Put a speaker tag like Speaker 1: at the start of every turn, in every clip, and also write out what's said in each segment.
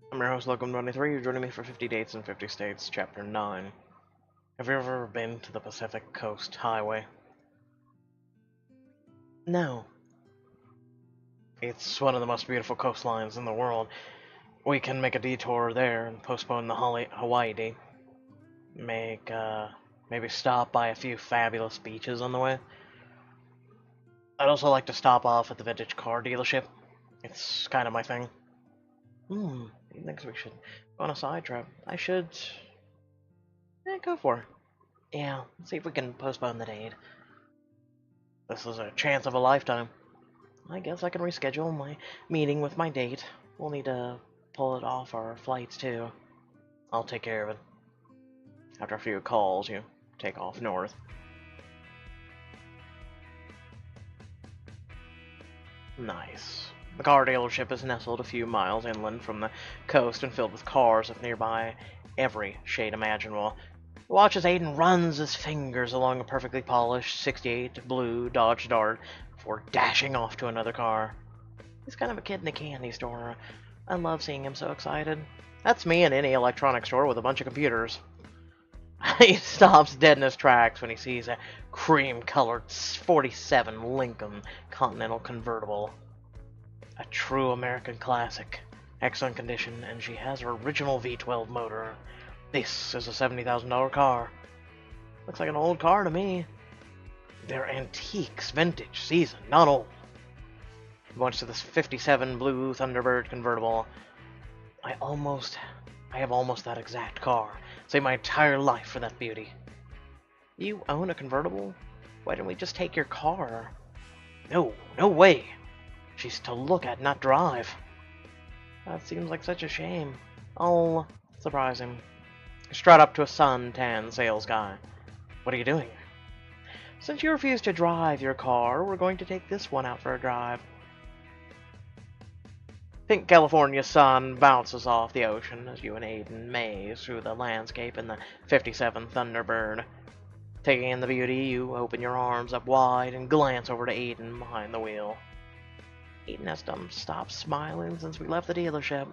Speaker 1: I'm your host, Logan23. You're joining me for 50 Dates in 50 States, Chapter 9. Have you ever been to the Pacific Coast Highway? No. It's one of the most beautiful coastlines in the world. We can make a detour there and postpone the Hawaii date. Maybe stop by a few fabulous beaches on the way. I'd also like to stop off at the vintage car dealership. It's kind of my thing. He thinks we should go on a side trip. I should... go for it. Yeah, let's see if we can postpone the date. This is a chance of a lifetime. I guess I can reschedule my meeting with my date. We'll need to pull it off our flights, too. I'll take care of it. After a few calls, you take off north. Nice. The car dealership is nestled a few miles inland from the coast and filled with cars of nearby every shade imaginable. Watch as Aiden runs his fingers along a perfectly polished 68 blue Dodge Dart before dashing off to another car. He's kind of a kid in a candy store. I love seeing him so excited. That's me in any electronics store with a bunch of computers. He stops dead in his tracks when he sees a cream-colored 47 Lincoln Continental convertible. A true American classic. Excellent condition, and she has her original V12 motor. This is a $70,000 car. Looks like an old car to me. They're antiques, vintage, seasoned, not old. Points to this 57 blue Thunderbird convertible. I have almost that exact car. Saved my entire life for that beauty. You own a convertible? Why didn't we just take your car? No way. She's to look at, not drive. That seems like such a shame. I'll surprise him. Strut up to a suntan sales guy. What are you doing? Since you refuse to drive your car, we're going to take this one out for a drive. Pink California sun bounces off the ocean as you and Aiden maze through the landscape in the 57 Thunderbird. Taking in the beauty, you open your arms up wide and glance over to Aiden behind the wheel. Aiden has stopped smiling since we left the dealership.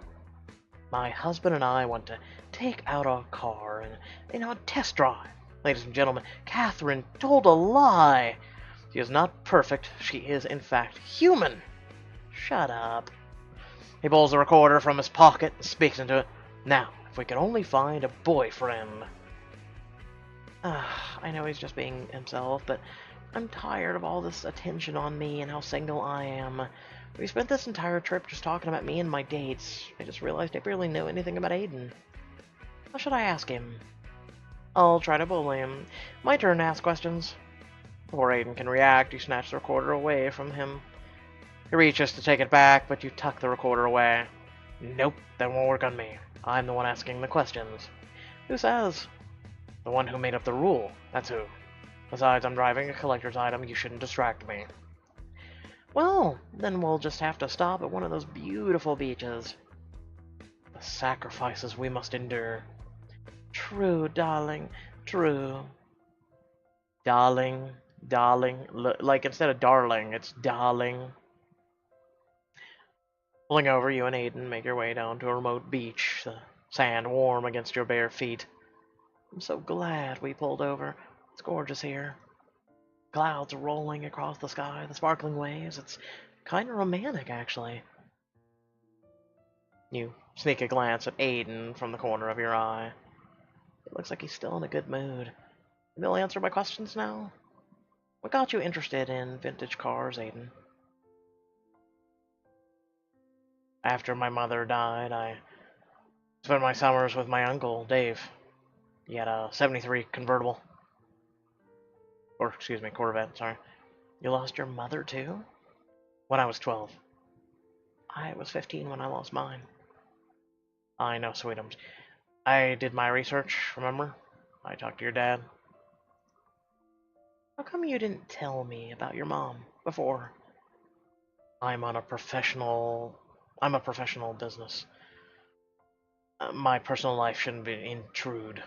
Speaker 1: My husband and I want to take out our car and test drive. Ladies and gentlemen, Catherine told a lie. She is not perfect. She is, in fact, human. Shut up. He pulls the recorder from his pocket and speaks into it. Now, if we could only find a boyfriend. I know he's just being himself, but I'm tired of all this attention on me and how single I am. We spent this entire trip just talking about me and my dates. I just realized I barely know anything about Aiden. How should I ask him? I'll try to bully him. My turn to ask questions. Before Aiden can react, you snatch the recorder away from him. He reaches to take it back, but you tuck the recorder away. Nope, that won't work on me. I'm the one asking the questions. Who says? The one who made up the rule. That's who. Besides, I'm driving a collector's item. You shouldn't distract me. Well, then we'll just have to stop at one of those beautiful beaches. The sacrifices we must endure. True, darling. True. Darling. Like, instead of darling, it's darling. Pulling over, you and Aiden make your way down to a remote beach, the sand warm against your bare feet. I'm so glad we pulled over. It's gorgeous here. Clouds rolling across the sky, the sparkling waves. It's kind of romantic, actually. You sneak a glance at Aiden from the corner of your eye. It looks like he's still in a good mood. You'll answer my questions now? What got you interested in vintage cars, Aiden? After my mother died, I spent my summers with my uncle, Dave. He had a 73 convertible. Or, excuse me, Corvette, sorry. You lost your mother, too? When I was 12. I was 15 when I lost mine. I know, sweetums. I did my research, remember? I talked to your dad. How come you didn't tell me about your mom before? I'm a professional business. My personal life shouldn't intrude.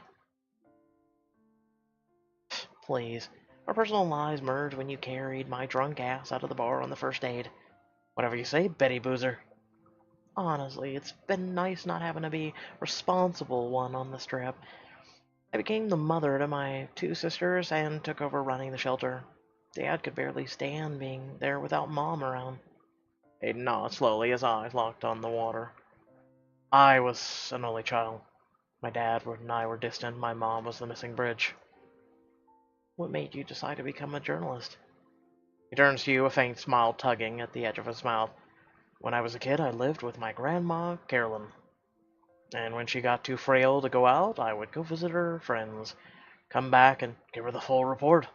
Speaker 1: Please. Our personal lives merged when you carried my drunk ass out of the bar on the first date. Whatever you say, Betty Boozer. Honestly, it's been nice not having to be responsible one on this trip. I became the mother to my 2 sisters and took over running the shelter. Dad could barely stand being there without Mom around. Aiden nodded slowly, his eyes locked on the water. I was an only child. My dad and I were distant. My mom was the missing bridge. What made you decide to become a journalist? He turns to you, a faint smile tugging at the edge of his mouth. When I was a kid, I lived with my grandma, Carolyn. And when she got too frail to go out, I would go visit her friends, come back and give her the full report.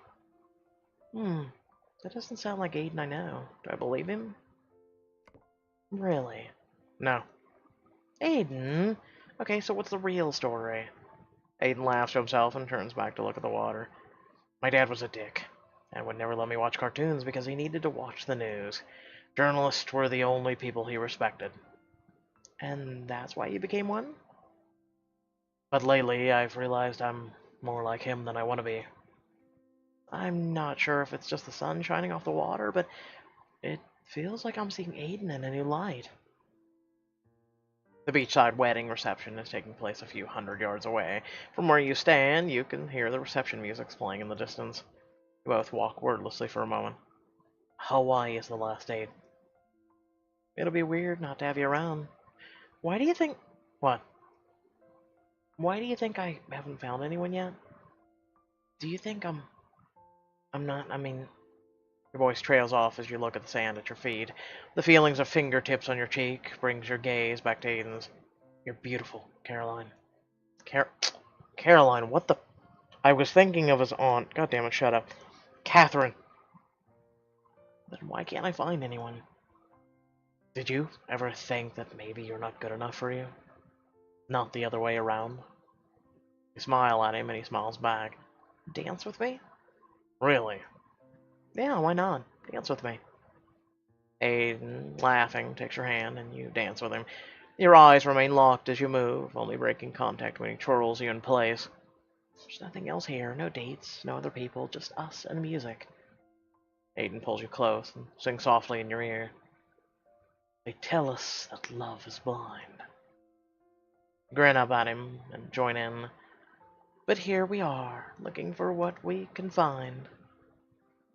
Speaker 1: That doesn't sound like Aiden I know. Do I believe him? Really? No. Aiden? Okay, so what's the real story? Aiden laughs to himself and turns back to look at the water. My dad was a dick, and would never let me watch cartoons because he needed to watch the news. Journalists were the only people he respected. And that's why you became one? But lately, I've realized I'm more like him than I want to be. I'm not sure if it's just the sun shining off the water, but it feels like I'm seeing Aiden in a new light. The beachside wedding reception is taking place a few hundred yards away. From where you stand, you can hear the reception music playing in the distance. You both walk wordlessly for a moment. Hawaii is the last date. It'll be weird not to have you around. Why do you think... What? Why do you think I haven't found anyone yet? Do you think I'm not... Your voice trails off as you look at the sand at your feet. The feelings of fingertips on your cheek brings your gaze back to Aiden's. You're beautiful, Caroline. Caroline, what the... I was thinking of his aunt. God damn it, shut up. Catherine. Then why can't I find anyone? Did you ever think that maybe you're not good enough for you? Not the other way around? You smile at him and he smiles back. Dance with me? Really? Yeah, why not? Dance with me. Aiden, laughing, takes your hand and you dance with him. Your eyes remain locked as you move, only breaking contact when he twirls you in place. There's nothing else here, no dates, no other people, just us and music. Aiden pulls you close and sings softly in your ear. They tell us that love is blind. You grin up at him and join in. But here we are, looking for what we can find.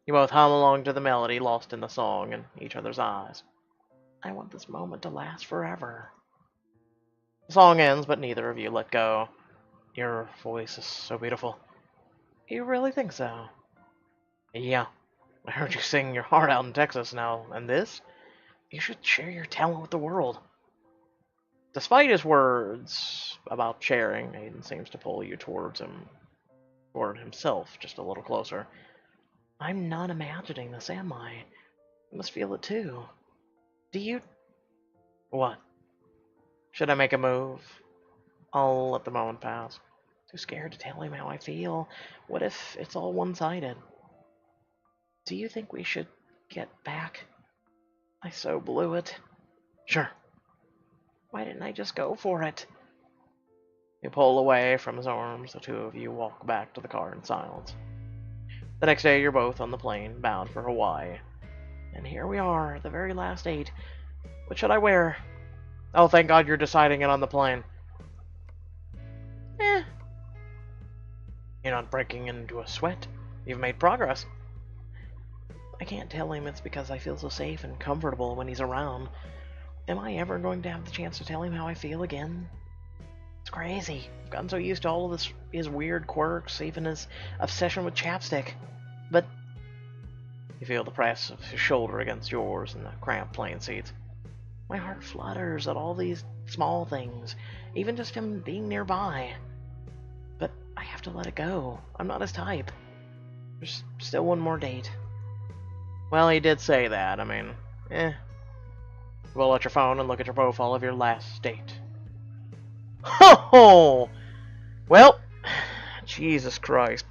Speaker 1: You both hum along to the melody, lost in the song and each other's eyes. I want this moment to last forever. The song ends, but neither of you let go. Your voice is so beautiful. You really think so? Yeah. I heard you sing your heart out in Texas now, and this? You should share your talent with the world. Despite his words about sharing, Aiden seems to pull you toward himself, just a little closer. I'm not imagining this, am I? You must feel it too. Do you... What? Should I make a move? I'll let the moment pass. Too scared to tell him how I feel. What if it's all one-sided? Do you think we should get back? I so blew it. Sure. Why didn't I just go for it? You pull away from his arms. The two of you walk back to the car in silence. The next day, you're both on the plane, bound for Hawaii. And here we are, the very last date. What should I wear? Oh, thank God you're deciding it on the plane. You're not breaking into a sweat. You've made progress. I can't tell him it's because I feel so safe and comfortable when he's around. Am I ever going to have the chance to tell him how I feel again? It's crazy. I've gotten so used to all of his weird quirks, even his obsession with chapstick. But you feel the press of his shoulder against yours in the cramped plane seats. My heart flutters at all these small things, even just him being nearby. But I have to let it go. I'm not his type. There's still one more date. Well, he did say that. Pull out your phone and look at your profile of your last date. Oh! Well, Jesus Christ.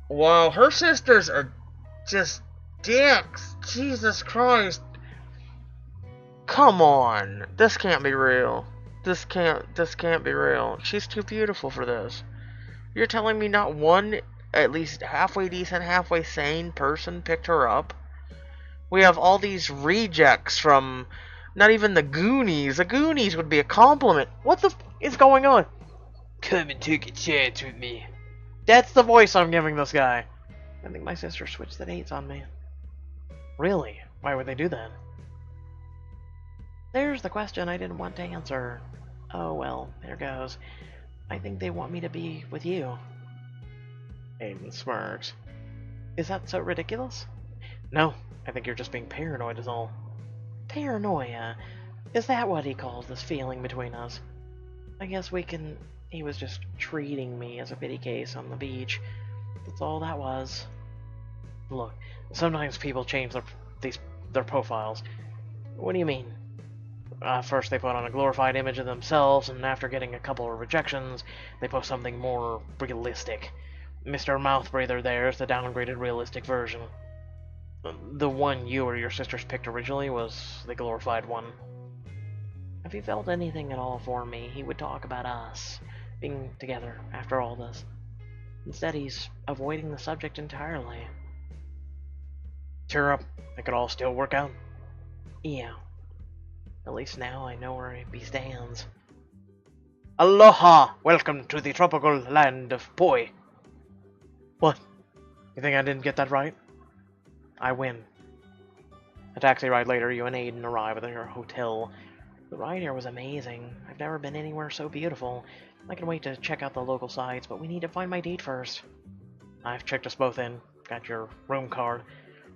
Speaker 1: Wow, her sisters are just dicks. Jesus Christ. Come on. This can't be real. This can't be real. She's too beautiful for this. You're telling me not one, at least halfway decent, halfway sane person picked her up? We have all these rejects from not even the Goonies. The Goonies would be a compliment. What the f is going on? Come and take a chance with me. That's the voice I'm giving this guy. I think my sister switched the dates on me. Really? Why would they do that? There's the question I didn't want to answer. Oh well, there goes. I think they want me to be with you. Aiden smirks. Is that so ridiculous? No, I think you're just being paranoid is all. Paranoia? Is that what he calls this feeling between us? I guess we can... He was just treating me as a pity case on the beach. That's all that was. Look, sometimes people change their profiles. What do you mean? First they put on a glorified image of themselves, and after getting a couple of rejections, they post something more realistic. Mr. Mouth Breather there is the downgraded realistic version. The one you or your sisters picked originally was the glorified one. If he felt anything at all for me, he would talk about us being together after all this. Instead, he's avoiding the subject entirely. Cheer up. It could all still work out. Yeah. At least now I know where he stands. Aloha! Welcome to the tropical land of Poi. What? You think I didn't get that right? I win. A taxi ride later, you and Aiden arrive at your hotel. The ride here was amazing. I've never been anywhere so beautiful. I can wait to check out the local sites, but we need to find my date first. I've checked us both in. Got your room card.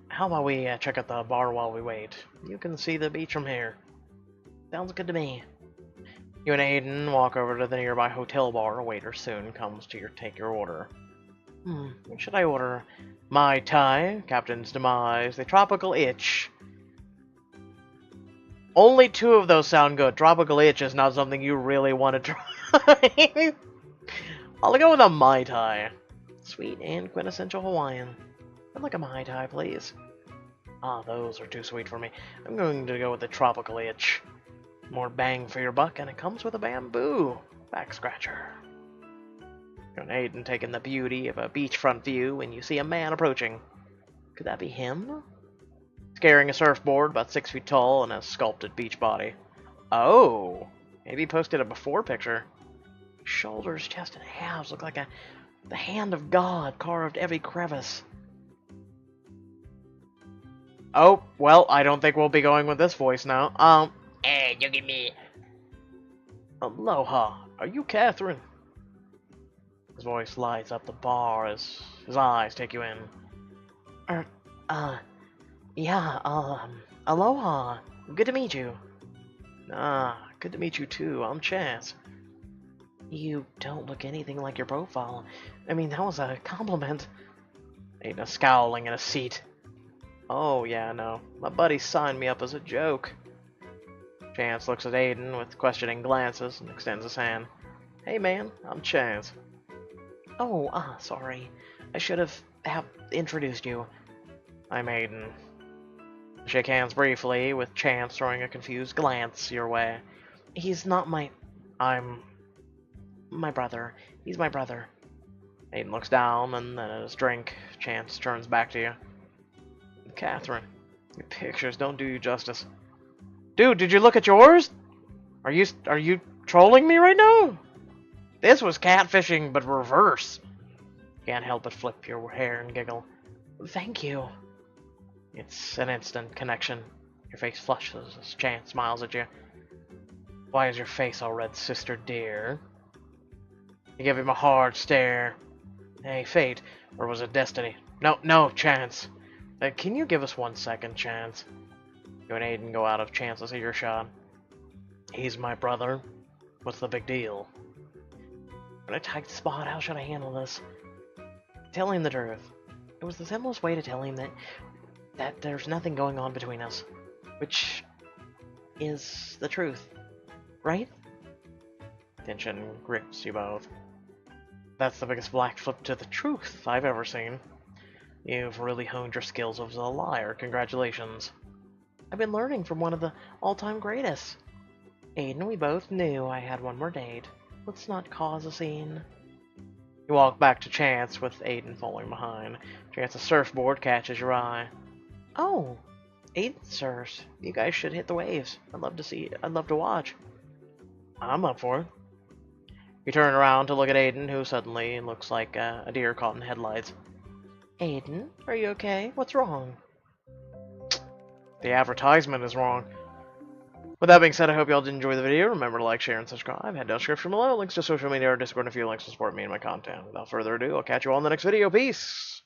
Speaker 1: How about we check out the bar while we wait? You can see the beach from here. Sounds good to me. You and Aiden walk over to the nearby hotel bar. A waiter soon comes to take your order. What should I order? Mai Tai, Captain's Demise, the Tropical Itch. Only two of those sound good. Tropical Itch is not something you really want to try. I'll go with a Mai Tai. Sweet and quintessential Hawaiian. I'd like a Mai Tai, please. Those are too sweet for me. I'm going to go with the Tropical Itch. More bang for your buck, and it comes with a bamboo back scratcher. You and Aiden taking the beauty of a beachfront view when you see a man approaching. Could that be him? He's carrying a surfboard about 6 feet tall and a sculpted beach body. Oh, maybe he posted a before picture. Shoulders, chest, and halves look like the hand of God carved every crevice. Oh, well, I don't think we'll be going with this voice now.
Speaker 2: Hey, you give me...
Speaker 1: Aloha. Are you Catherine? His voice lights up the bar as his eyes take you in. Yeah, aloha. Good to meet you. Good to meet you too. I'm Chance. You don't look anything like your profile. I mean, that was a compliment. Aiden scowling in a seat. Oh, yeah, no. My buddy signed me up as a joke. Chance looks at Aiden with questioning glances and extends his hand. Hey, man, I'm Chance. Oh, sorry. I should have introduced you. I'm Aiden. Shake hands briefly, with Chance throwing a confused glance your way. He's not I'm my brother. He's my brother. Aiden looks down and then at his drink. Chance turns back to you. Catherine, your pictures don't do you justice. Dude, did you look at yours? Are you trolling me right now? This was catfishing, but reverse. Can't help but flip your hair and giggle. Thank you. It's an instant connection. Your face flushes as Chance smiles at you. Why is your face all red, sister dear? You give him a hard stare. Hey, fate, or was it destiny? No, Chance. Can you give us 1 second, Chance? You and Aiden go out of Chance's earshot. He's my brother. What's the big deal? In a tight spot, how should I handle this? Tell him the truth. It was the simplest way to tell him that there's nothing going on between us. Which is the truth. Right? Tension grips you both. That's the biggest black flip to the truth I've ever seen. You've really honed your skills as a liar. Congratulations. I've been learning from one of the all-time greatest. Aiden, we both knew I had one more date. Let's not cause a scene. You walk back to Chance with Aiden following behind. Chance's surfboard catches your eye. Oh, Aiden, sirs, you guys should hit the waves. I'd love to watch. I'm up for it. You turn around to look at Aiden, who suddenly looks like a deer caught in headlights. Aiden, are you okay? What's wrong? The advertisement is wrong. With that being said, I hope y'all did enjoy the video. Remember to like, share, and subscribe. Head down description below, links to social media or Discord if you'd like to support me and my content. Without further ado, I'll catch you all in the next video. Peace!